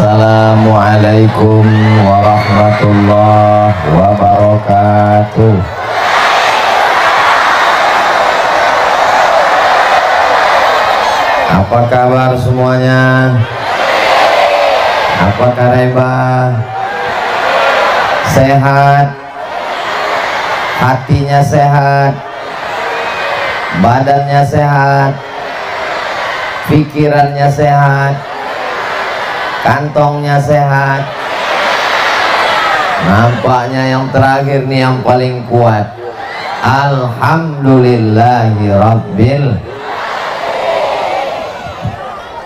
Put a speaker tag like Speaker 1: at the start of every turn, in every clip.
Speaker 1: Assalamualaikum warahmatullahi wabarakatuh. Apa kabar semuanya? Apa kabar? Sehat? Hatinya sehat? Badannya sehat? Pikirannya sehat? Kantongnya sehat? Nampaknya yang terakhir nih yang paling kuat. Alhamdulillahi Rabbil.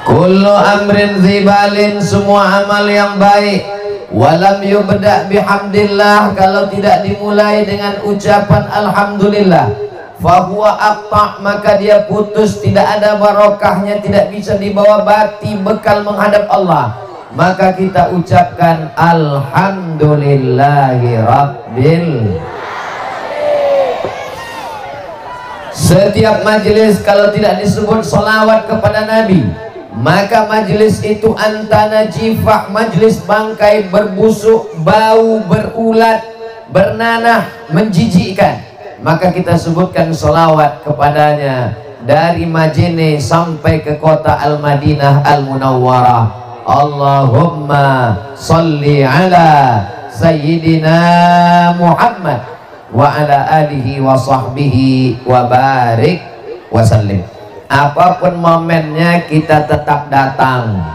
Speaker 1: Kullu amrin zibalin, semua amal yang baik walam yubda bihamdillah, kalau tidak dimulai dengan ucapan alhamdulillah, fahuwa aqta', maka dia putus, tidak ada barokahnya, tidak bisa dibawa bati bekal menghadap Allah. Maka kita ucapkan alhamdulillahi rabbil. Setiap majelis kalau tidak disebut salawat kepada Nabi, maka majelis itu antana jifah, majelis bangkai, berbusuk, bau, berulat, bernanah, menjijikkan. Maka kita sebutkan salawat kepadanya dari Majene sampai ke kota Al-Madinah Al-Munawwarah. Allahumma salli ala Sayyidina Muhammad wa ala alihi wa sahbihi wa barik wa sallim. Apapun momennya kita tetap datang.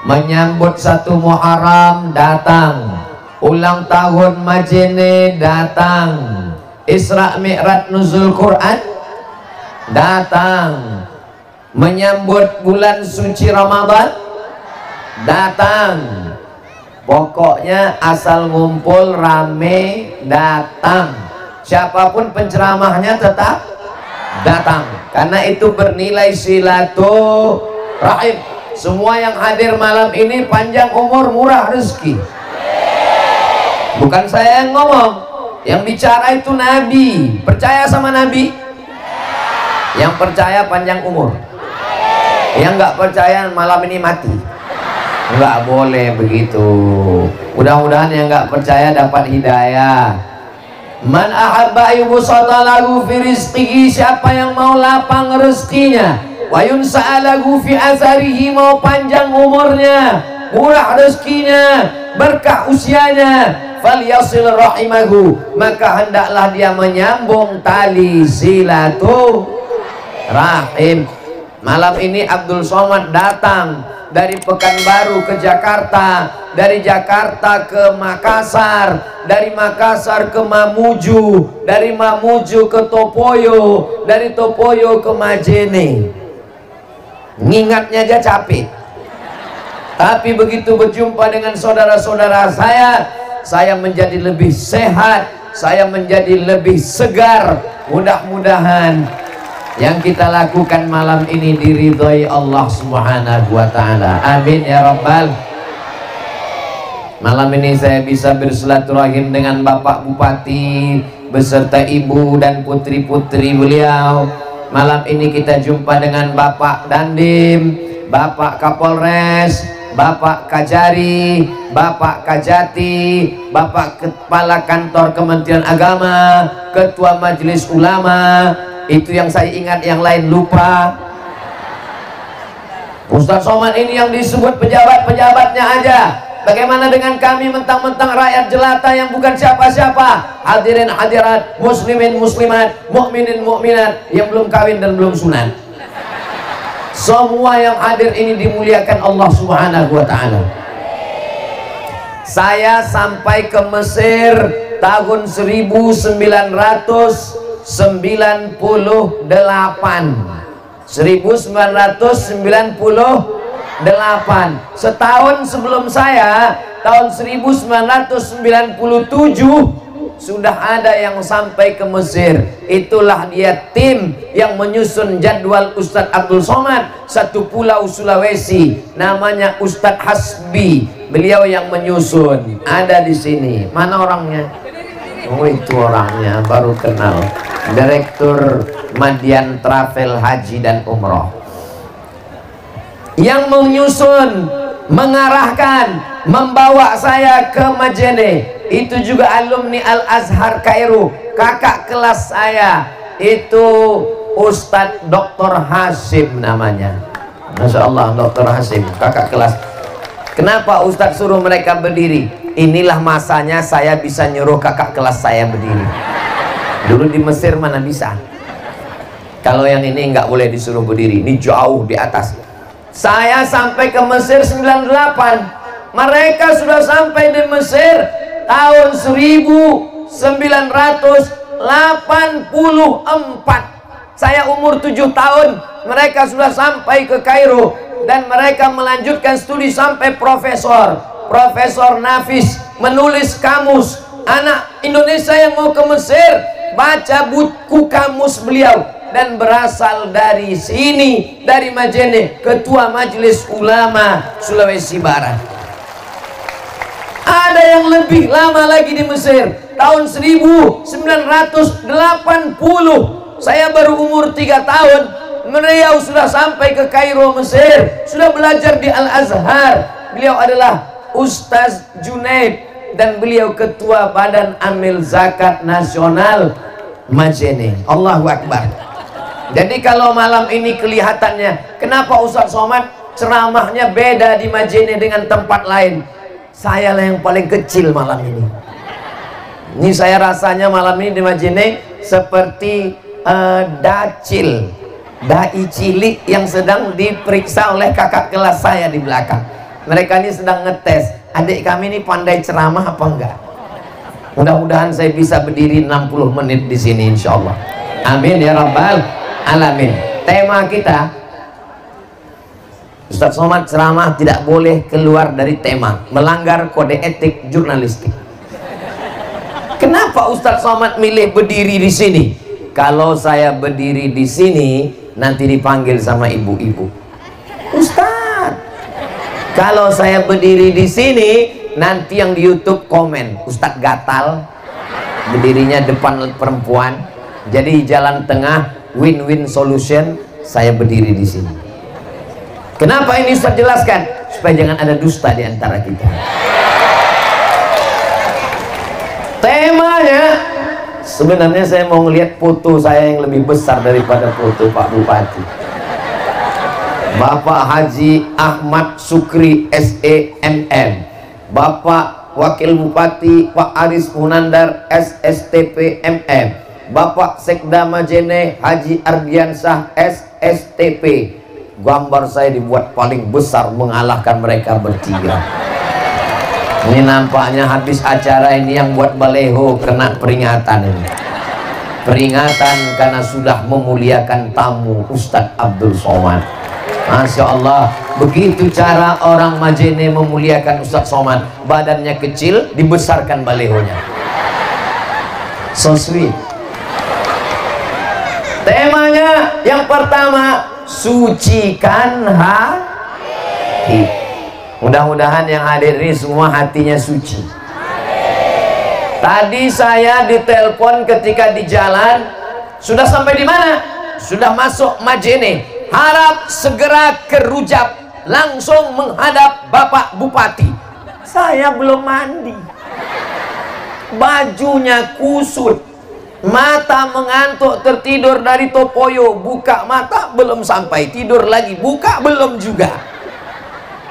Speaker 1: Menyambut 1 Muharram datang, ulang tahun Majene datang, Isra Mi'raj nuzul Quran datang, menyambut bulan suci Ramadan datang. Pokoknya asal ngumpul rame datang. Siapapun penceramahnya tetap datang, karena itu bernilai silaturahim. Semua yang hadir malam ini panjang umur, murah rezeki. Bukan saya yang ngomong, yang bicara itu Nabi. Percaya sama Nabi? Yang percaya panjang umur, yang nggak percaya malam ini mati. Nggak boleh begitu. Mudah-mudahan yang nggak percaya dapat hidayah. Man ahabba yubsata lahu fi rizqihi, siapa yang mau lapang rezekinya, wa yunsa'a lahu fi atharihi, mau panjang umurnya, murah rezekinya, berkah usianya, falyasil rahimahu, maka hendaklah dia menyambung tali silaturahim. Malam ini Abdul Somad datang dari Pekanbaru ke Jakarta, dari Jakarta ke Makassar, dari Makassar ke Mamuju, dari Mamuju ke Topoyo, dari Topoyo ke Majene. Ngingatnya aja capek. Tapi begitu berjumpa dengan saudara-saudara saya menjadi lebih sehat, saya menjadi lebih segar. Mudah-mudahan yang kita lakukan malam ini diridhoi Allah Subhanahu wa ta'ala. Amin ya rabbal. Malam ini saya bisa bersilaturahim dengan Bapak Bupati beserta ibu dan putri-putri beliau. Malam ini kita jumpa dengan Bapak Dandim, Bapak Kapolres, Bapak Kajari, Bapak Kajati, Bapak Kepala Kantor Kementerian Agama, Ketua Majelis Ulama. Itu yang saya ingat, yang lain lupa. Ustadz Somad ini yang disebut pejabat-pejabatnya aja. Bagaimana dengan kami mentang-mentang rakyat jelata yang bukan siapa-siapa? Hadirin hadirat, muslimin muslimat, mukminin mukminat yang belum kawin dan belum sunat. Semua yang hadir ini dimuliakan Allah Subhanahu wa ta'ala. Saya sampai ke Mesir tahun 1998. 1998. Setahun sebelum saya, tahun 1997 sudah ada yang sampai ke Mesir. Itulah dia tim yang menyusun jadwal Ustadz Abdul Somad. Satu pulau Sulawesi, namanya Ustadz Hasbi. Beliau yang menyusun. Ada di sini. Mana orangnya? Oh, itu orangnya, baru kenal. Direktur Madian Travel Haji dan Umroh. Yang menyusun mengarahkan, membawa saya ke Majene. Itu juga alumni Al-Azhar Kairo. Kakak kelas saya itu Ustadz Dr. Hasim namanya. Masya Allah, Dr. Hasim, kakak kelas. Kenapa Ustadz suruh mereka berdiri? Inilah masanya saya bisa nyuruh kakak kelas saya berdiri. Dulu di Mesir mana bisa. Kalau yang ini nggak boleh disuruh berdiri, ini jauh di atas. Saya sampai ke Mesir 98. Mereka sudah sampai di Mesir tahun 1984. Saya umur 7 tahun, mereka sudah sampai ke Kairo, dan mereka melanjutkan studi sampai profesor. Profesor Nafis menulis kamus. Anak Indonesia yang mau ke Mesir, baca buku kamus beliau. Dan berasal dari sini, dari Majene, Ketua Majelis Ulama Sulawesi Barat. Ada yang lebih lama lagi di Mesir, tahun 1980. Saya baru umur 3 tahun, beliau sudah sampai ke Kairo, Mesir, sudah belajar di Al-Azhar. Beliau adalah Ustaz Junaid, dan beliau ketua Badan Amil Zakat Nasional Majene. Allahu Akbar. Jadi kalau malam ini kelihatannya, kenapa Ustaz Somad ceramahnya beda di Majene dengan tempat lain? Saya lah yang paling kecil malam ini. Ini saya rasanya malam ini di Majene seperti dacil, dai cilik yang sedang diperiksa oleh kakak kelas saya di belakang. Mereka ini sedang ngetes, adik kami ini pandai ceramah apa enggak. Mudah-mudahan saya bisa berdiri 60 menit di sini insya Allah. Amin ya rabbal alamin. Tema kita, Ustaz Somad ceramah tidak boleh keluar dari tema, melanggar kode etik jurnalistik. Kenapa Ustaz Somad milih berdiri di sini? Kalau saya berdiri di sini nanti dipanggil sama ibu-ibu, Ustadz. Kalau saya berdiri di sini nanti yang di YouTube komen, Ustadz gatal, berdirinya depan perempuan. Jadi jalan tengah, win-win solution, saya berdiri di sini. Kenapa ini Ustadz jelaskan? Supaya jangan ada dusta di antara kita. Temanya, sebenarnya saya mau ngelihat foto saya yang lebih besar daripada foto Pak Bupati. Bapak Haji Ahmad Sukri SEMM, Bapak Wakil Bupati Pak Aris Munandar SSTP MM, Bapak Sekda Majene Haji Ardiansah SSTP. Gambar saya dibuat paling besar mengalahkan mereka bertiga. Ini nampaknya habis acara ini yang buat baleho kena peringatan ini. Peringatan karena sudah memuliakan tamu Ustadz Abdul Somad. Masya Allah, begitu cara orang Majene memuliakan Ustadz Somad. Badannya kecil, dibesarkan balehonya. So sweet. Temanya yang pertama, sucikan hati. Mudah-mudahan yang hadir ini semua hatinya suci. Tadi saya ditelepon ketika di jalan. Sudah sampai di mana? Sudah masuk Majene. Harap segera ke Rujab, langsung menghadap Bapak Bupati. Saya belum mandi, bajunya kusut, mata mengantuk, tertidur dari Topoyo. Buka mata belum sampai, tidur lagi, buka belum juga.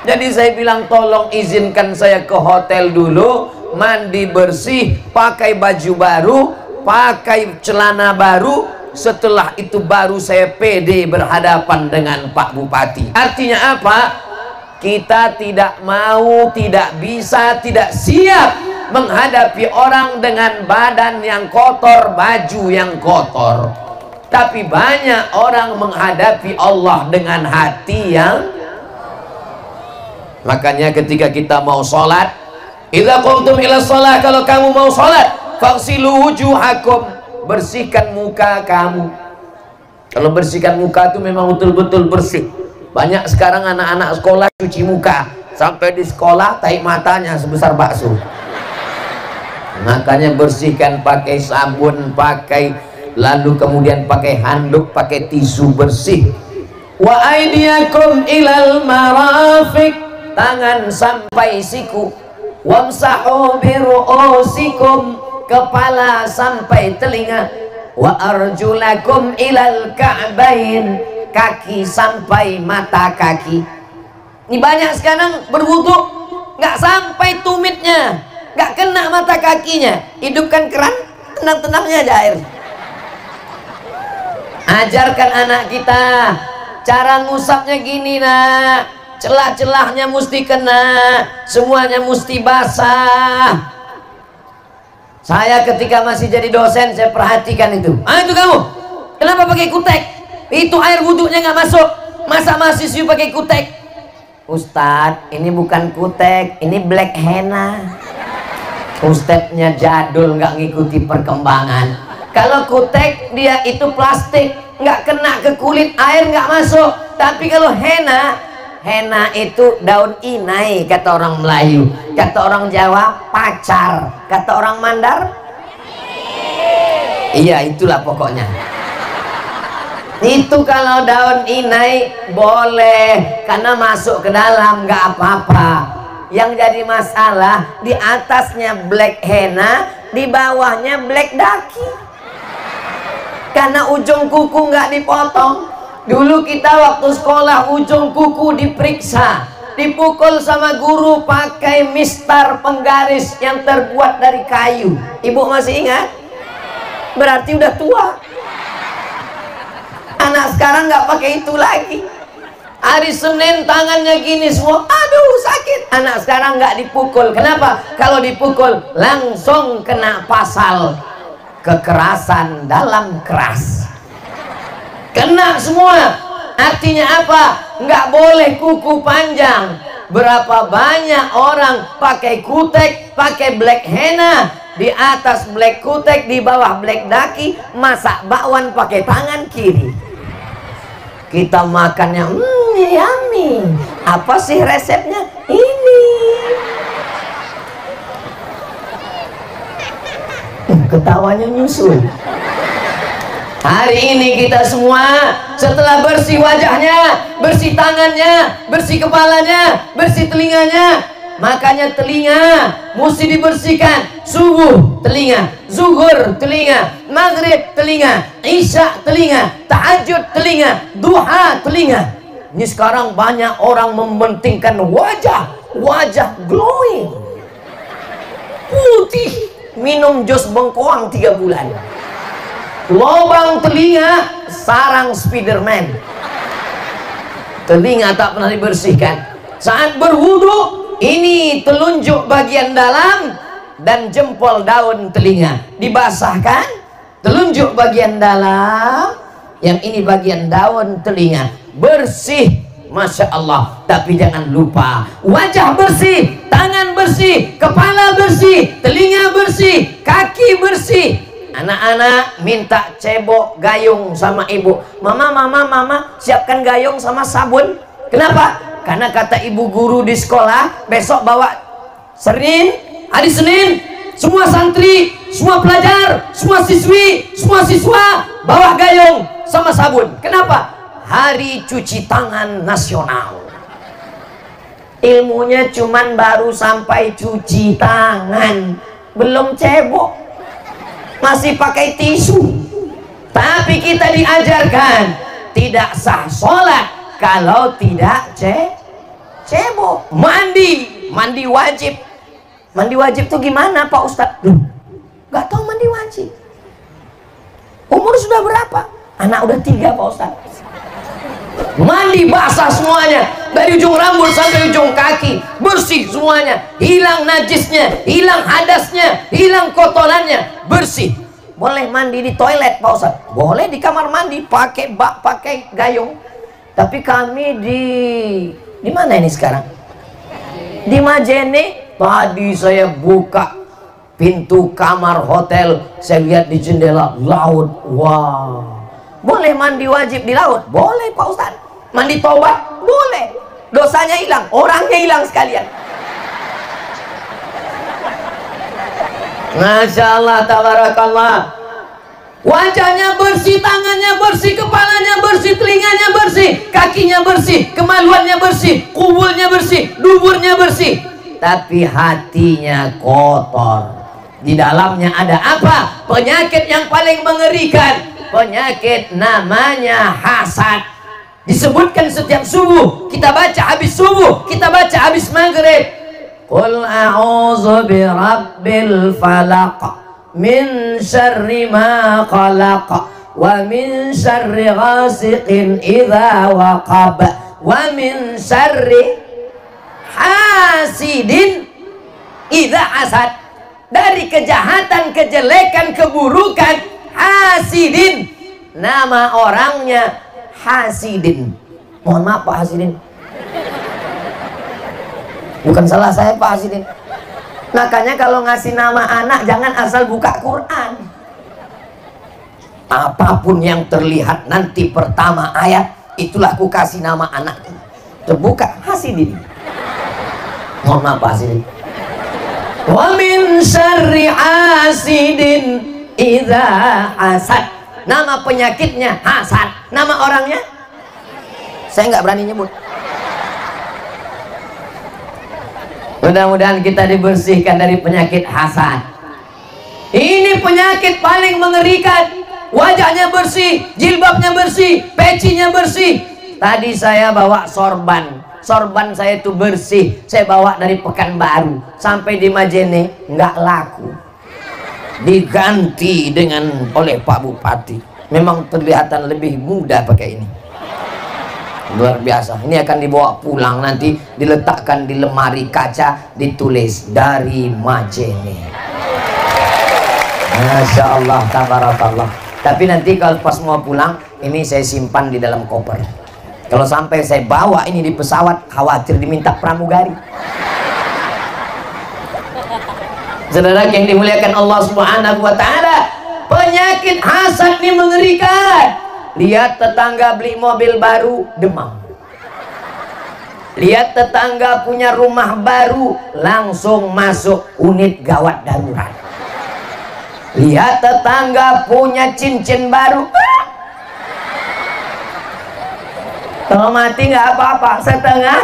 Speaker 1: Jadi saya bilang tolong izinkan saya ke hotel dulu, mandi bersih, pakai baju baru, pakai celana baru. Setelah itu baru saya pede berhadapan dengan Pak Bupati. Artinya apa? Kita tidak mau, tidak bisa, tidak siap menghadapi orang dengan badan yang kotor, baju yang kotor. Tapi banyak orang menghadapi Allah dengan hati yang... Makanya ketika kita mau sholat, idza qumtum ila sholat, kalau kamu mau sholat, faghsilu wujuhakum, bersihkan muka kamu. Kalau bersihkan muka itu memang betul-betul bersih. Banyak sekarang anak-anak sekolah cuci muka, sampai di sekolah tahi matanya sebesar bakso. Makanya bersihkan pakai sabun, pakai, lalu kemudian pakai handuk, pakai tisu bersih. Wa aydiyakum ilal marafiq, tangan sampai siku, wamsahu biru'usikum, kepala sampai telinga, wa arjulakum ilal ka'bain, kaki sampai mata kaki. Ini banyak sekarang berwudu nggak sampai tumitnya, nggak kena mata kakinya, hidupkan keran, tenang-tenangnya aja air. Ajarkan anak kita cara ngusapnya gini nak, celah-celahnya mesti kena, semuanya mesti basah. Saya ketika masih jadi dosen saya perhatikan itu. Itu kamu kenapa pakai kutek? Itu air wudhunya nggak masuk, masa mahasiswa pakai kutek? Ustadz, ini bukan kutek, ini black henna. Ustadznya jadul, nggak ngikuti perkembangan. Kalau kutek dia itu plastik, nggak kena ke kulit, air nggak masuk. Tapi kalau henna, henna itu daun inai kata orang Melayu, kata orang Jawa pacar, kata orang Mandar, iya itulah pokoknya. Itu kalau daun inai boleh karena masuk ke dalam nggak apa-apa. Yang jadi masalah di atasnya black henna, di bawahnya black daki. Karena ujung kuku nggak dipotong. Dulu kita waktu sekolah ujung kuku diperiksa, dipukul sama guru pakai mistar penggaris yang terbuat dari kayu. Ibu masih ingat? Berarti udah tua. Anak sekarang nggak pakai itu lagi. Hari Senin tangannya gini semua, aduh sakit. Anak sekarang nggak dipukul. Kenapa? Kalau dipukul langsung kena pasal kekerasan dalam keras. Kena semua. Artinya apa? Nggak boleh kuku panjang. Berapa banyak orang pakai kutek, pakai black henna, di atas black kutek, di bawah black daki, masak bakwan pakai tangan kiri. Kita makannya yummy. Apa sih resepnya? Ini. Ketawanya nyusul. Hari ini kita semua setelah bersih wajahnya, bersih tangannya, bersih kepalanya, bersih telinganya. Makanya telinga mesti dibersihkan. Subuh telinga, zuhur telinga, maghrib telinga, isya telinga, tahajud telinga, duha telinga. Ini sekarang banyak orang mementingkan wajah glowing, putih, minum jus bengkoang 3 bulan. Lobang telinga sarang Spiderman. Telinga tak pernah dibersihkan. Saat berwudu, ini telunjuk bagian dalam dan jempol daun telinga dibasahkan. Telunjuk bagian dalam, yang ini bagian daun telinga, bersih, Masya Allah. Tapi jangan lupa wajah bersih, tangan bersih, kepala bersih, telinga bersih, kaki bersih. Anak-anak minta cebok gayung sama ibu. Mama, siapkan gayung sama sabun. Kenapa? Karena kata ibu guru di sekolah, besok bawa hari Senin, semua santri, semua pelajar, semua siswi, semua siswa bawa gayung sama sabun. Kenapa? Hari cuci tangan nasional. Ilmunya cuman baru sampai cuci tangan, belum cebok. Masih pakai tisu. Tapi kita diajarkan tidak sah sholat kalau tidak cebok. Mandi wajib. Mandi wajib tuh gimana Pak Ustadz? Gak tahu mandi wajib. Umur sudah berapa? Anak udah 3 Pak Ustadz. Mandi basah semuanya, dari ujung rambut sampai ujung kaki, bersih semuanya, hilang najisnya, hilang hadasnya, hilang kotorannya, bersih. Boleh mandi di toilet Pak Ustadz, boleh di kamar mandi pakai bak, pakai gayung. Tapi kami di mana ini sekarang? Di Majene. Tadi saya buka pintu kamar hotel, saya lihat di jendela laut. Wah. Boleh mandi wajib di laut? Boleh Pak Ustadz. Mandi tobat? Boleh. Dosanya hilang, orangnya hilang sekalian. Masya Allah, tabarakallah. Wajahnya bersih, tangannya bersih, kepalanya bersih, telinganya bersih, kakinya bersih, kemaluannya bersih, kubulnya bersih, kuburnya bersih, tapi hatinya kotor. Di dalamnya ada apa? Penyakit yang paling mengerikan. Penyakit namanya hasad. Disebutkan setiap subuh, kita baca habis subuh, kita baca habis maghrib. Qul a'udzu birabbil falaq min syarri ma khalaq wa min syarri ghasiqin idza waqab wa min syarri hasidin idza hasad. Dari kejahatan, kejelekan, keburukan hasidin. Nama orangnya Hasidin. Mohon maaf Pak Hasidin, bukan salah saya Pak Hasidin. Makanya kalau ngasih nama anak jangan asal buka Quran. Apapun yang terlihat nanti pertama ayat, itulah aku kasih nama anak. Terbuka Hasidin. Mohon maaf Pak Hasidin. Wa min syarri hasidin idza hasad. Nama penyakitnya hasad, nama orangnya saya nggak berani nyebut. Mudah-mudahan kita dibersihkan dari penyakit hasad. Ini penyakit paling mengerikan. Wajahnya bersih, jilbabnya bersih, pecinya bersih. Tadi saya bawa sorban saya itu bersih, saya bawa dari Pekanbaru sampai di Majene nggak laku, diganti dengan oleh Pak Bupati. Memang kelihatan lebih muda pakai ini, luar biasa. Ini akan dibawa pulang, nanti diletakkan di lemari kaca, ditulis dari Majene. Masya Allah, tabarakallah. Tapi nanti kalau pas mau pulang, ini saya simpan di dalam koper. Kalau sampai saya bawa ini di pesawat, khawatir diminta pramugari. Saudara yang dimuliakan Allah Subhanahu wa Ta'ala, penyakit hasad ini mengerikan. Lihat tetangga beli mobil baru, demam. Lihat tetangga punya rumah baru, langsung masuk unit gawat darurat. Lihat tetangga punya cincin baru, kalau mati nggak apa-apa, setengah.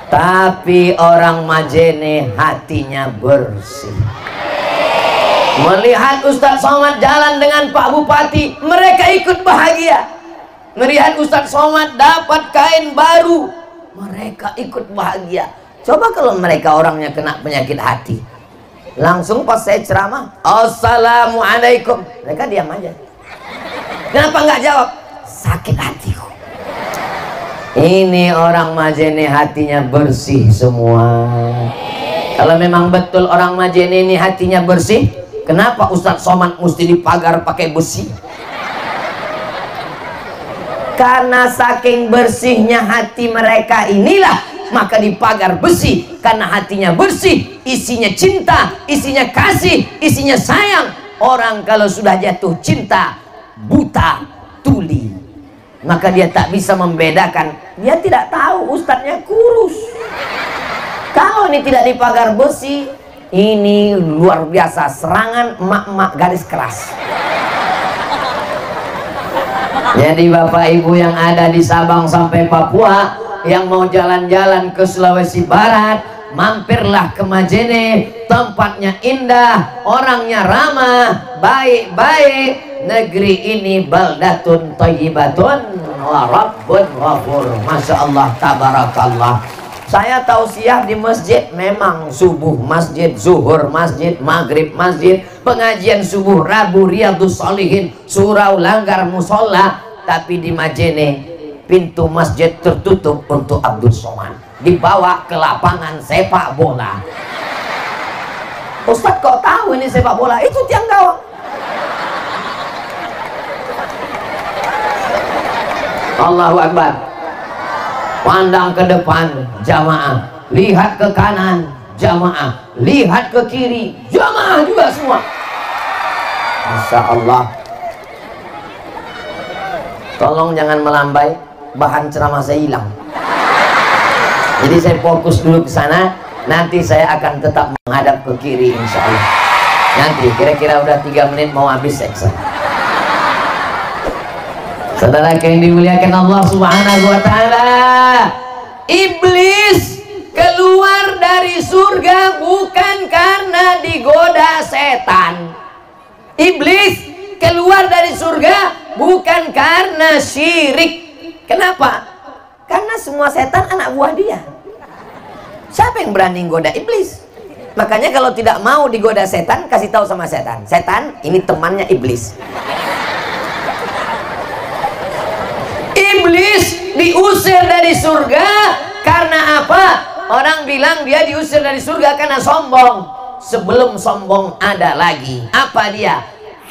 Speaker 1: Tapi orang Majene hatinya bersih. Melihat Ustadz Somad jalan dengan Pak Bupati, mereka ikut bahagia. Melihat Ustadz Somad dapat kain baru, mereka ikut bahagia. Coba kalau mereka orangnya kena penyakit hati, langsung pas saya ceramah, Assalamualaikum, mereka diam aja. Kenapa nggak jawab? Sakit hatiku. Ini orang Majene hatinya bersih semua. Kalau memang betul orang Majene ini hatinya bersih, kenapa Ustadz Somad mesti dipagar pakai besi? Karena saking bersihnya hati mereka inilah, maka dipagar besi. Karena hatinya bersih, isinya cinta, isinya kasih, isinya sayang. Orang kalau sudah jatuh cinta, buta, tuli, maka dia tak bisa membedakan. Dia tidak tahu ustadznya kurus. Kalau ini tidak dipagar besi, ini luar biasa serangan emak-emak garis keras. Jadi Bapak Ibu yang ada di Sabang sampai Papua, yang mau jalan-jalan ke Sulawesi Barat, mampirlah ke Majene. Tempatnya indah, orangnya ramah, baik-baik. Negeri ini baldatun thayyibatun wa rabbun ghafur. Masya Allah, tabarakallah. Saya tausiah di masjid, memang subuh masjid, zuhur masjid, maghrib masjid, pengajian subuh, Rabu Riyadhus Shalihin, surau langgar musola. Tapi di Majene pintu masjid tertutup untuk Abdul Somad, dibawa ke lapangan sepak bola. Ustadz kok tahu ini sepak bola? Itu tiang gawang. Allahu Akbar. Pandang ke depan, jamaah. Lihat ke kanan, jamaah. Lihat ke kiri, jamaah juga semua. Masya Allah. Tolong jangan melambai, bahan ceramah saya hilang. Jadi saya fokus dulu ke sana. Nanti saya akan tetap menghadap ke kiri insya Allah. Nanti kira-kira udah 3 menit mau habis seksa. Saudara yang dimuliakan Allah Subhanahu wa Ta'ala, Iblis keluar dari surga bukan karena digoda setan. Iblis keluar dari surga bukan karena syirik. Kenapa? Karena semua setan anak buah dia. Siapa yang berani goda iblis? Makanya kalau tidak mau digoda setan, kasih tahu sama setan, setan ini temannya iblis. Iblis diusir dari surga karena apa? Orang bilang dia diusir dari surga karena sombong. Sebelum sombong ada lagi. Apa dia?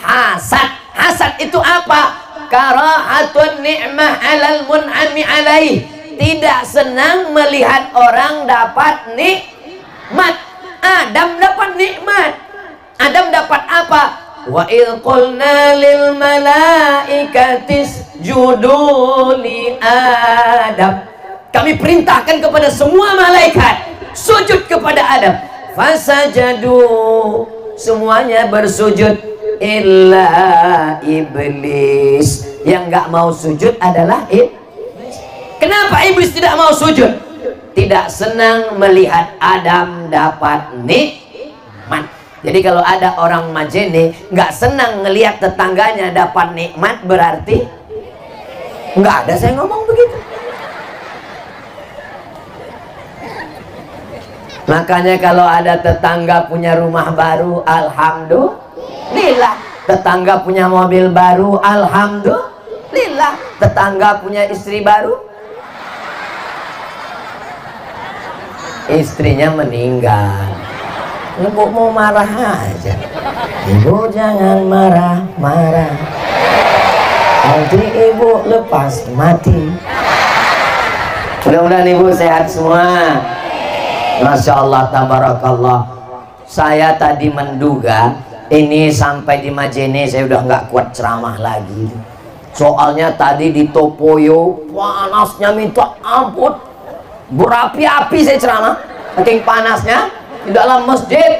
Speaker 1: Hasad. Hasad itu apa? Karahatun ni'mah alal mun'ami alaih. Tidak senang melihat orang dapat nikmat. Adam dapat nikmat. Adam dapat apa? Wa idh qulna lil malaikatis judu li Adam. Kami perintahkan kepada semua malaikat sujud kepada Adam. Fasajadu, semuanya bersujud, illa iblis. Yang nggak mau sujud adalah iblis. Kenapa iblis tidak mau sujud? Tidak senang melihat Adam dapat nikmat. Jadi kalau ada orang Majene nggak senang ngelihat tetangganya dapat nikmat, berarti nggak ada saya ngomong begitu. Makanya kalau ada tetangga punya rumah baru, alhamdulillah. Tetangga punya mobil baru, alhamdulillah. Tetangga punya istri baru, istrinya meninggal. Ibu mau marah aja. Ibu jangan marah-marah, nanti ibu lepas mati. Mudah-mudahan ibu sehat semua. Masya Allah, tabarakallah. Saya tadi menduga ini sampai di Majene saya udah nggak kuat ceramah lagi. Soalnya tadi di Topoyo panasnya minta ampun, berapi-api saya ceramah, saking panasnya. Di dalam masjid,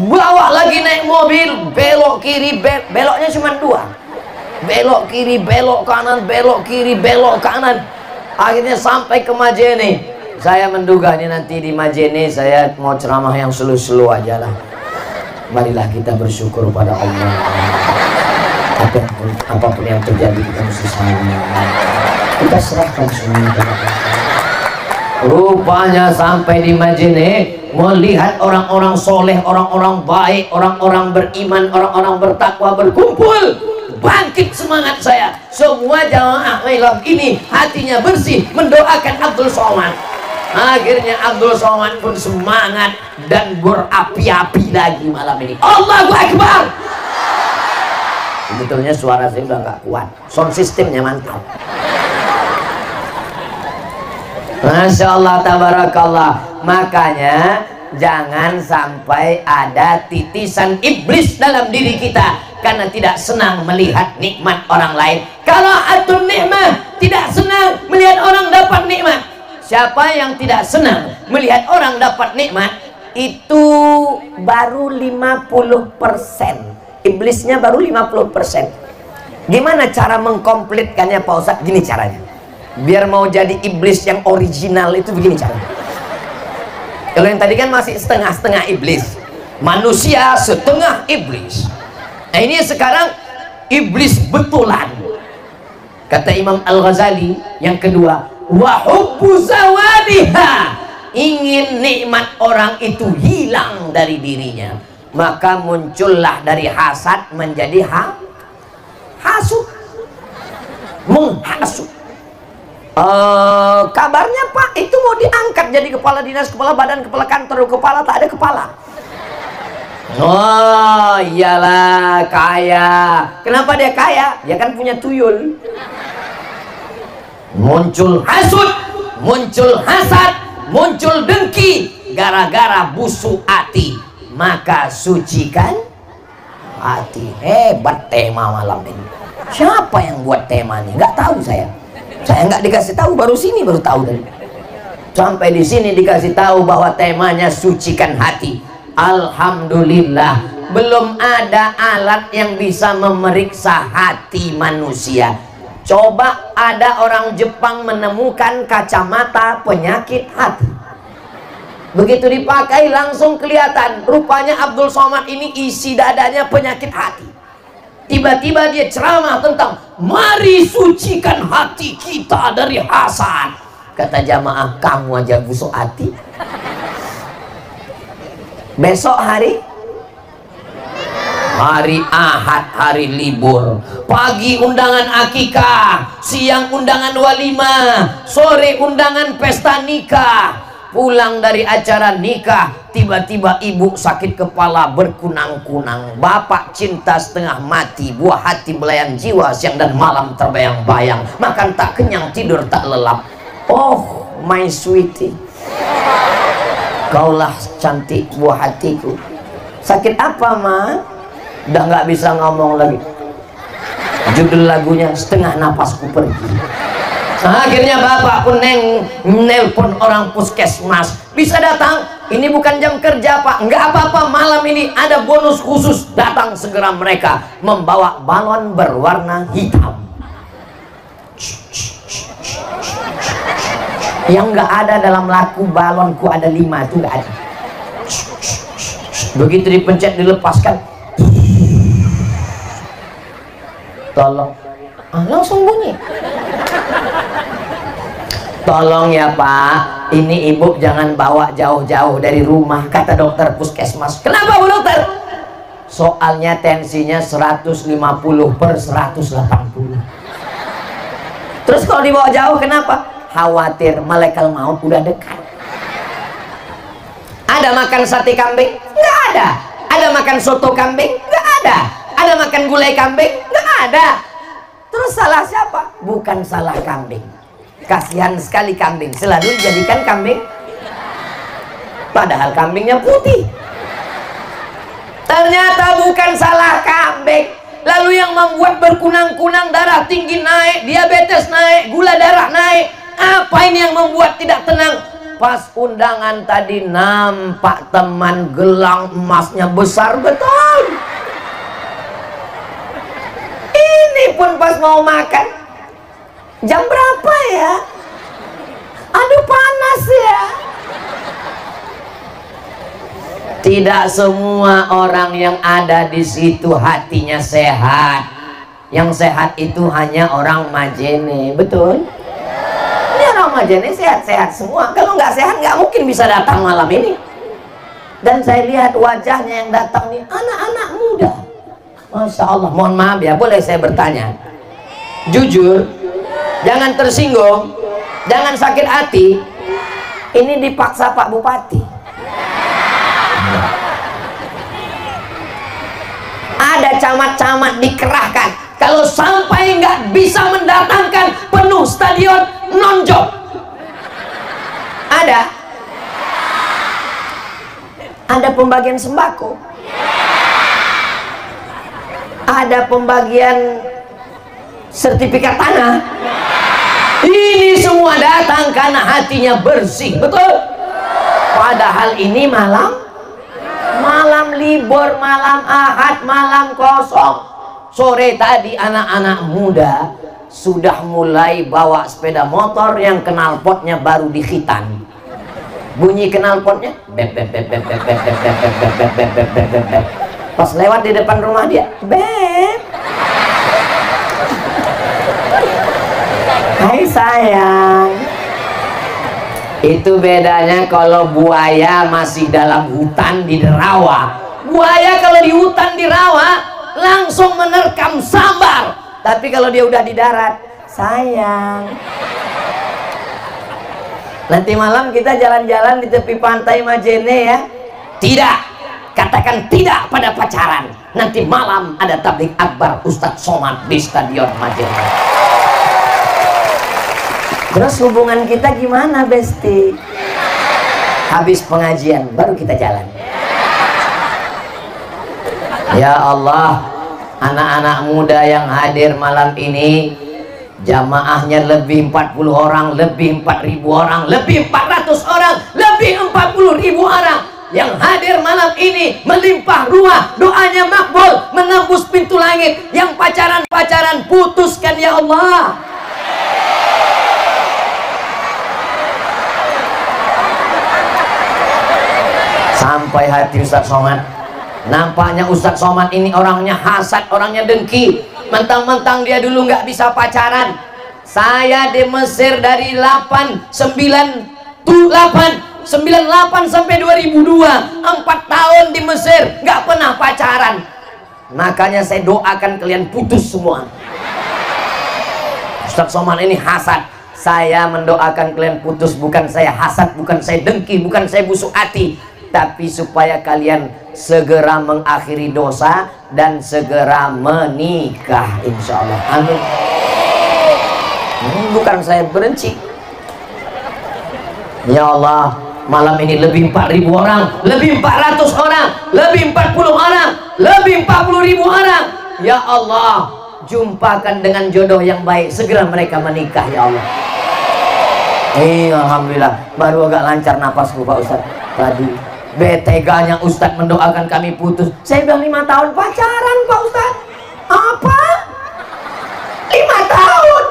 Speaker 1: bawa lagi naik mobil, belok kiri, beloknya cuma dua, belok kiri, belok kanan, belok kiri, belok kanan. Akhirnya sampai ke Majene. Saya menduga ini nanti di Majene saya mau ceramah yang slow-slow aja lah. Marilah kita bersyukur pada Allah. Apapun yang terjadi kita mesti saling. Kita serahkan semuanya kepada Allah. Rupanya sampai di Majene, melihat orang-orang soleh, orang-orang baik, orang-orang beriman, orang-orang bertakwa berkumpul. Bangkit semangat saya. Semua jamaah malam ini hatinya bersih mendoakan Abdul Somad. Akhirnya Abdul Somad pun semangat dan berapi-api lagi malam ini. Allahu Akbar. Sebetulnya suara saya udah nggak kuat, sound systemnya mantap. Masya Allah, tabarakallah. Makanya jangan sampai ada titisan iblis dalam diri kita karena tidak senang melihat nikmat orang lain. Kalau atun nikmat, tidak senang melihat orang dapat nikmat. Siapa yang tidak senang melihat orang dapat nikmat, itu baru 50%. Iblisnya baru 50%. Gimana cara mengkomplitkannya Pak Ustadz? Gini caranya. Biar mau jadi iblis yang original itu begini caranya. Kalau yang tadi kan masih setengah-setengah iblis, manusia setengah iblis. Nah ini sekarang iblis betulan. Kata Imam Al-Ghazali yang kedua, wa hubbu zawadiha, ingin nikmat orang itu hilang dari dirinya, maka muncullah dari hasad menjadi hasud, menghasut. Kabarnya Pak itu mau diangkat jadi kepala dinas, kepala badan, kepala kantor, kepala tak ada kepala. Oh iyalah, kaya. Kenapa dia kaya? Dia kan punya tuyul. Muncul hasud, muncul hasad, muncul dengki gara-gara busuk hati. Maka sucikan hati. Hebat tema malam ini. Siapa yang buat tema ini? Nggak tahu saya. Saya nggak dikasih tahu, baru sini baru tahu tadi. Sampai di sini dikasih tahu bahwa temanya sucikan hati. Alhamdulillah, belum ada alat yang bisa memeriksa hati manusia. Coba ada orang Jepang menemukan kacamata penyakit hati. Begitu dipakai langsung kelihatan. Rupanya Abdul Somad ini isi dadanya penyakit hati. Tiba-tiba dia ceramah tentang mari sucikan hati kita dari hasad. Kata jamaah, kamu aja busuk hati. Besok hari Ahad, hari libur. Pagi undangan akikah, siang undangan walimah, sore undangan pesta nikah. Pulang dari acara nikah, tiba-tiba ibu sakit kepala berkunang-kunang, bapak cinta setengah mati, buah hati belayan jiwa, siang dan malam terbayang-bayang, makan tak kenyang, tidur tak lelap. Oh my sweetie, kaulah cantik buah hatiku. Sakit apa, Ma? Udah nggak bisa ngomong lagi. Judul lagunya setengah napasku pergi. Nah, akhirnya bapak pun nelpon orang puskesmas, bisa datang, ini bukan jam kerja Pak. Nggak apa-apa, malam ini ada bonus khusus. Datang segera mereka membawa balon berwarna hitam. Yang nggak ada dalam laku balonku ada 5, itu nggak ada. Begitu dipencet dilepaskan, tolong, langsung bunyi. Tolong ya Pak, ini ibu jangan bawa jauh-jauh dari rumah, kata dokter puskesmas. Kenapa Bu Dokter? Soalnya tensinya 150/180. Terus kalau dibawa jauh kenapa? Khawatir malaikat maut udah dekat. Ada makan sate kambing? Nggak ada. Ada makan soto kambing? Nggak ada. Ada makan gulai kambing? Nggak ada. Terus salah siapa? Bukan salah kambing. Kasihan sekali kambing, selalu dijadikan kambing padahal kambingnya putih. Ternyata bukan salah kambing. Lalu yang membuat berkunang-kunang, darah tinggi naik, diabetes naik, gula darah naik. Apa ini yang membuat tidak tenang? Pas undangan tadi nampak teman gelang emasnya besar betul. Ini pun pas mau makan, jam berapa ya? Aduh panas ya. Tidak semua orang yang ada di situ hatinya sehat. Yang sehat itu hanya orang Majene, betul? Ini orang Majene sehat-sehat semua. Kalau nggak sehat nggak mungkin bisa datang malam ini. Dan saya lihat wajahnya yang datang nih anak-anak muda. Masya Allah. Mohon maaf ya, boleh saya bertanya? Jujur, jangan tersinggung, jangan sakit hati. Ini dipaksa Pak Bupati. Ada camat-camat dikerahkan. Kalau sampai nggak bisa mendatangkan penuh stadion, non-job. Ada pembagian sembako, ada pembagian sertifikat tanah. Ini semua datang karena hatinya bersih, betul? Padahal ini malam libur, malam Ahad, malam kosong. Sore tadi anak-anak muda sudah mulai bawa sepeda motor yang knalpotnya baru dikhitan. Bunyi knalpotnya bep bep bep bep bep bep bep bep bep bep bep bep bep bep bep. Pas lewat di depan rumah dia, beb, hai sayang. Itu bedanya kalau buaya masih dalam hutan di rawa. Buaya kalau di hutan di rawa langsung menerkam sambar. Tapi kalau dia udah di darat, sayang. Nanti malam kita jalan-jalan di tepi pantai Majene ya. Tidak, katakan tidak pada pacaran. Nanti malam ada tablik akbar Ustadz Somad di Stadion Majene. Terus hubungan kita gimana, Besti? Habis pengajian baru kita jalan. Ya Allah, anak-anak muda yang hadir malam ini, jamaahnya lebih 40 orang, lebih 4.000 orang, lebih 400 orang, lebih 40.000 orang. yang hadir malam ini melimpah ruah, doanya makbul, menembus pintu langit. Yang pacaran putuskan ya Allah. Sampai hati Ustaz Somad. Nampaknya Ustaz Somad ini orangnya hasad, orangnya dengki. Mentang-mentang dia dulu nggak bisa pacaran. Saya di Mesir dari 98 sampai 2002, 4 tahun di Mesir nggak pernah pacaran. Makanya saya doakan kalian putus semua. Ustaz Somad ini hasad. Saya mendoakan kalian putus, bukan saya hasad, bukan saya dengki, bukan saya busuk hati, tapi supaya kalian segera mengakhiri dosa dan segera menikah, insya Allah. Amin. Bukan saya benci. Ya Allah, malam ini lebih 4.000 orang, lebih 400 orang, lebih 40 orang, lebih 40.000 orang. Ya Allah, jumpakan dengan jodoh yang baik, segera mereka menikah ya Allah. Alhamdulillah, baru agak lancar napasku Pak Ustaz tadi. Beteganya Ustadz mendoakan kami putus. Saya bilang 5 tahun pacaran Pak Ustadz. Apa? 5 tahun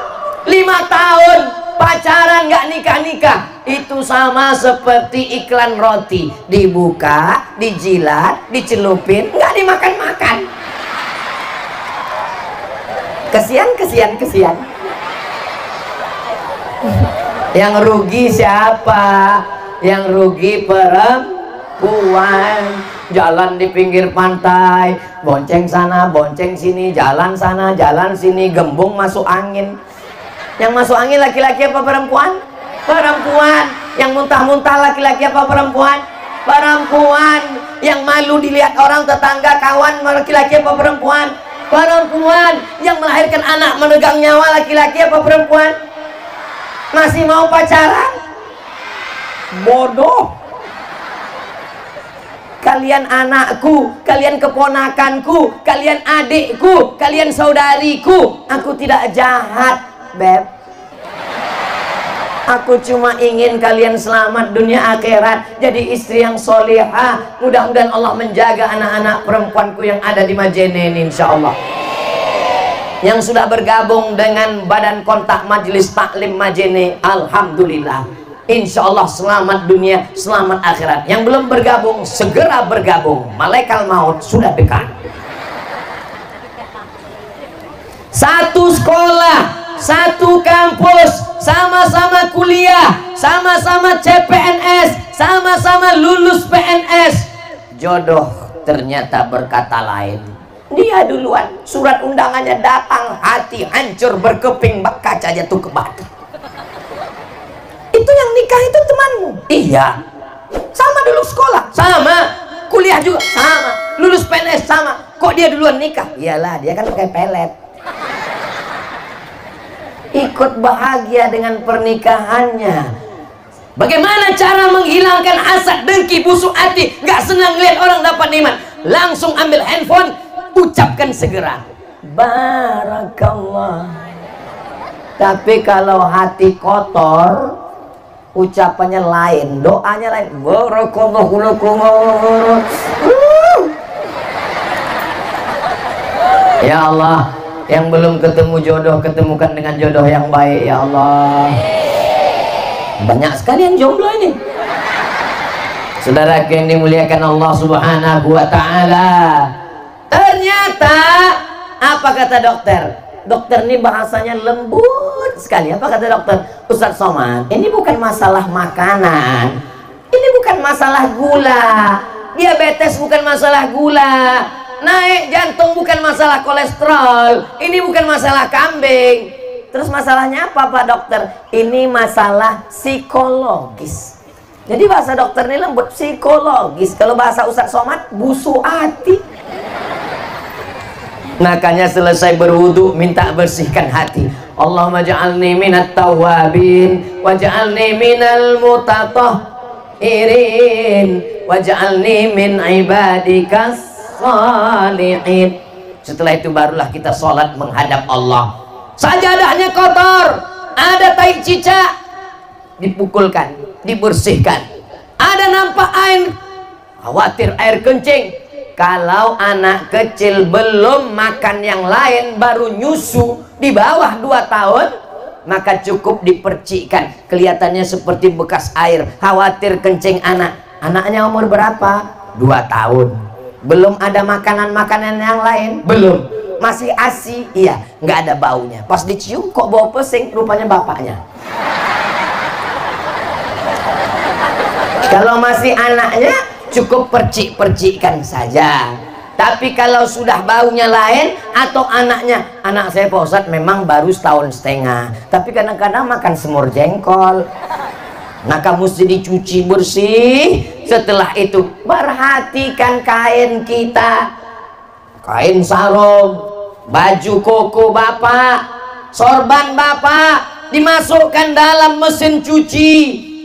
Speaker 1: 5 tahun pacaran nggak nikah-nikah. Itu sama seperti iklan roti, dibuka, dijilat, dicelupin, nggak dimakan-makan. Kesian. Yang rugi siapa? Yang rugi perempuan. Jalan di pinggir pantai, bonceng sana, bonceng sini, jalan sana, jalan sini, gembung masuk angin. Yang masuk angin laki-laki apa perempuan? Perempuan. Yang muntah-muntah laki-laki apa perempuan? Perempuan. Yang malu dilihat orang, tetangga, kawan, laki-laki apa perempuan? Perempuan. Yang melahirkan anak menegang nyawa laki-laki apa perempuan? Masih mau pacaran? Bodoh. Kalian anakku, kalian keponakanku, kalian adikku, kalian saudariku. Aku tidak jahat, Beb. Aku cuma ingin kalian selamat dunia akhirat, jadi istri yang solihah. Mudah-mudahan Allah menjaga anak-anak perempuanku yang ada di Majene ini, insya Allah. Yang sudah bergabung dengan Badan Kontak Majelis Taklim Majene, alhamdulillah. Insya Allah selamat dunia, selamat akhirat. Yang belum bergabung, segera bergabung. Malaikat maut sudah dekat. Satu sekolah, satu kampus, sama-sama kuliah, sama-sama CPNS, sama-sama lulus PNS. Jodoh ternyata berkata lain. Dia duluan, surat undangannya datang, hati hancur berkeping, kaca jatuh ke batu. Itu yang nikah itu temanmu? Iya. Sama dulu sekolah? Sama. Kuliah juga? Sama. Lulus PNS? Sama. Kok dia duluan nikah? Iyalah, dia kan pakai pelet. Ikut bahagia dengan pernikahannya. Bagaimana cara menghilangkan hasad, dengki, busuk hati, gak senang lihat orang dapat nikmat? Langsung ambil handphone, ucapkan segera Barakallah. Tapi kalau hati kotor, ucapannya lain, doanya lain. Barakallahu. Ya Allah, yang belum ketemu jodoh, ketemukan dengan jodoh yang baik ya Allah. Banyak sekali yang jomblo ini. Saudara yang dimuliakan Allah Subhanahu wa taala. Ternyata apa kata dokter? Dokter ini bahasanya lembut sekali. Apa kata dokter? Ustaz Somad, ini bukan masalah makanan, ini bukan masalah gula, diabetes bukan masalah gula, naik jantung bukan masalah kolesterol, ini bukan masalah kambing. Terus masalahnya apa Pak Dokter? Ini masalah psikologis. Jadi bahasa dokter ini lembut, psikologis. Kalau bahasa Ustaz Somad, busuk hati. Makanya selesai berwudu minta bersihkan hati. Allahumma ja'alni minat tawabin waj'alni minal mutatahhirin waj'alni min ibadikas shalihin. Setelah itu barulah kita sholat menghadap Allah. Sajadahnya kotor, ada tai cicak, dipukulkan, dibersihkan. Ada nampak air khawatir air kencing. Kalau anak kecil belum makan yang lain, baru nyusu di bawah 2 tahun, maka cukup dipercikkan, kelihatannya seperti bekas air. Khawatir kencing anak. Anaknya umur berapa? 2 tahun. Belum ada makanan-makanan yang lain? Belum. Masih ASI? Iya, nggak ada baunya. Pas dicium kok bau pesing, rupanya bapaknya. Kalau masih anaknya, cukup percik-percikkan saja. Tapi kalau sudah baunya lain, atau anaknya, anak saya Pak Ustadz memang baru 1,5 tahun, tapi kadang-kadang makan semur jengkol, maka mesti dicuci bersih. Setelah itu perhatikan kain kita, kain sarung, baju koko bapak, sorban bapak, dimasukkan dalam mesin cuci,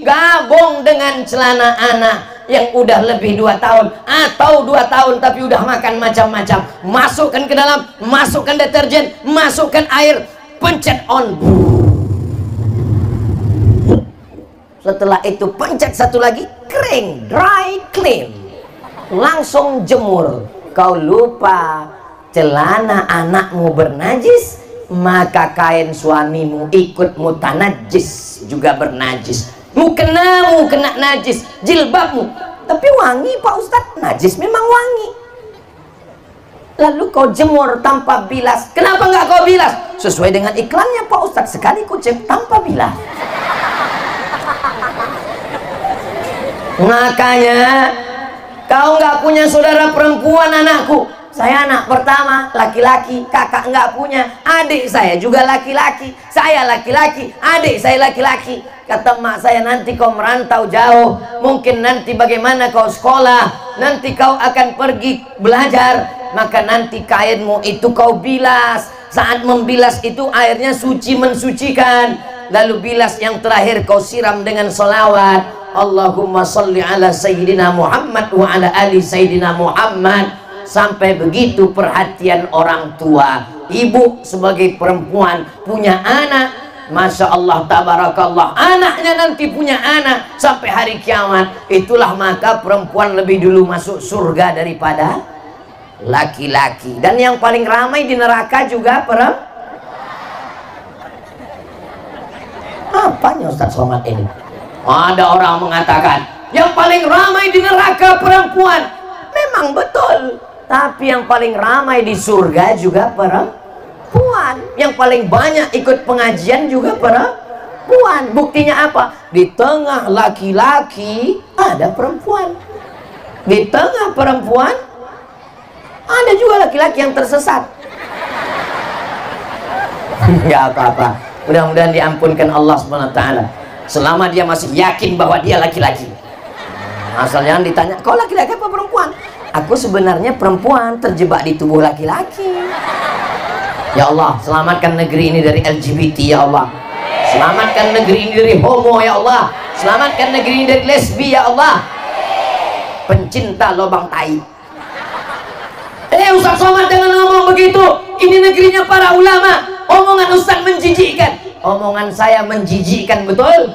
Speaker 1: gabung dengan celana anak yang udah lebih 2 tahun atau 2 tahun tapi udah makan macam-macam, masukkan ke dalam, masukkan deterjen, masukkan air, pencet on. Setelah itu pencet satu lagi, kering, dry clean, langsung jemur. Kau lupa celana anakmu bernajis, maka kain suamimu ikut mutanajis, juga bernajis. Mukena najis, jilbabmu tapi wangi Pak Ustadz, najis memang wangi. Lalu kau jemur tanpa bilas. Kenapa nggak kau bilas? Sesuai dengan iklannya Pak Ustadz, sekali kucing tanpa bilas. Makanya kau nggak punya saudara perempuan anakku. Saya anak pertama, laki-laki, kakak nggak punya. Adik saya juga laki-laki, saya laki-laki, adik saya laki-laki. Kata mak saya, nanti kau merantau jauh, mungkin nanti bagaimana kau sekolah, nanti kau akan pergi belajar, maka nanti kainmu itu kau bilas. Saat membilas itu airnya suci, mensucikan. Lalu bilas yang terakhir kau siram dengan salawat, Allahumma salli ala Sayyidina Muhammad wa ala ali Sayyidina Muhammad. Sampai begitu perhatian orang tua. Ibu sebagai perempuan punya anak, Masya Allah, tabarakallah, anaknya nanti punya anak sampai hari kiamat. Itulah maka perempuan lebih dulu masuk surga daripada laki-laki. Dan yang paling ramai di neraka juga perempuan. Apanya Ustaz Somad ini? Ada orang mengatakan yang paling ramai di neraka perempuan. Memang betul, tapi yang paling ramai di surga juga perempuan. Yang paling banyak ikut pengajian juga perempuan. Buktinya apa? Di tengah laki-laki ada perempuan, di tengah perempuan ada juga laki-laki yang tersesat. Nggak apa-apa, mudah-mudahan diampunkan Allah SWT selama dia masih yakin bahwa dia laki-laki. Asal jangan ditanya, kau laki-laki apa perempuan? Aku sebenarnya perempuan terjebak di tubuh laki-laki. Ya Allah, selamatkan negeri ini dari LGBT ya Allah. Selamatkan negeri ini dari homo ya Allah. Selamatkan negeri ini dari lesbi ya Allah. Pencinta lubang tai. Ustaz Somad jangan ngomong begitu. Ini negerinya para ulama. Omongan Ustaz menjijikkan. Omongan saya menjijikkan betul.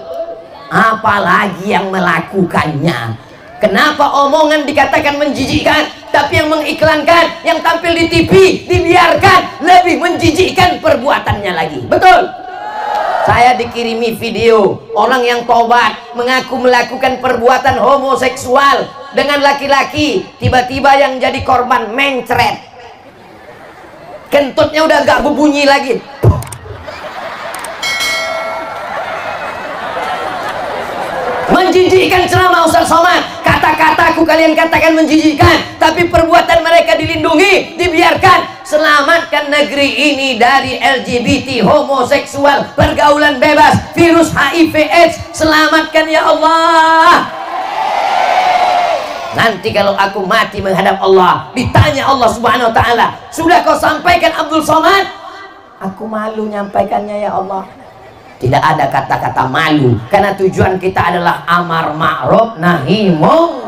Speaker 1: Apalagi yang melakukannya. Kenapa omongan dikatakan menjijikkan, tapi yang mengiklankan, yang tampil di TV dibiarkan, lebih menjijikkan perbuatannya lagi? Betul. Saya dikirimi video orang yang tobat mengaku melakukan perbuatan homoseksual dengan laki-laki, tiba-tiba yang jadi korban mencret, kentutnya udah gak berbunyi lagi. Menjijikkan ceramah Ustaz Somad. Kata-kataku kalian katakan menjijikkan, tapi perbuatan mereka dilindungi, dibiarkan. Selamatkan negeri ini dari LGBT, homoseksual, pergaulan bebas, virus HIV AIDS. Selamatkan ya Allah. Nanti kalau aku mati menghadap Allah, ditanya Allah Subhanahu wa ta'ala, sudah kau sampaikan Abdul Somad? Aku malu nyampaikannya ya Allah. Tidak ada kata-kata malu, karena tujuan kita adalah amar ma'ruf nahi munkar.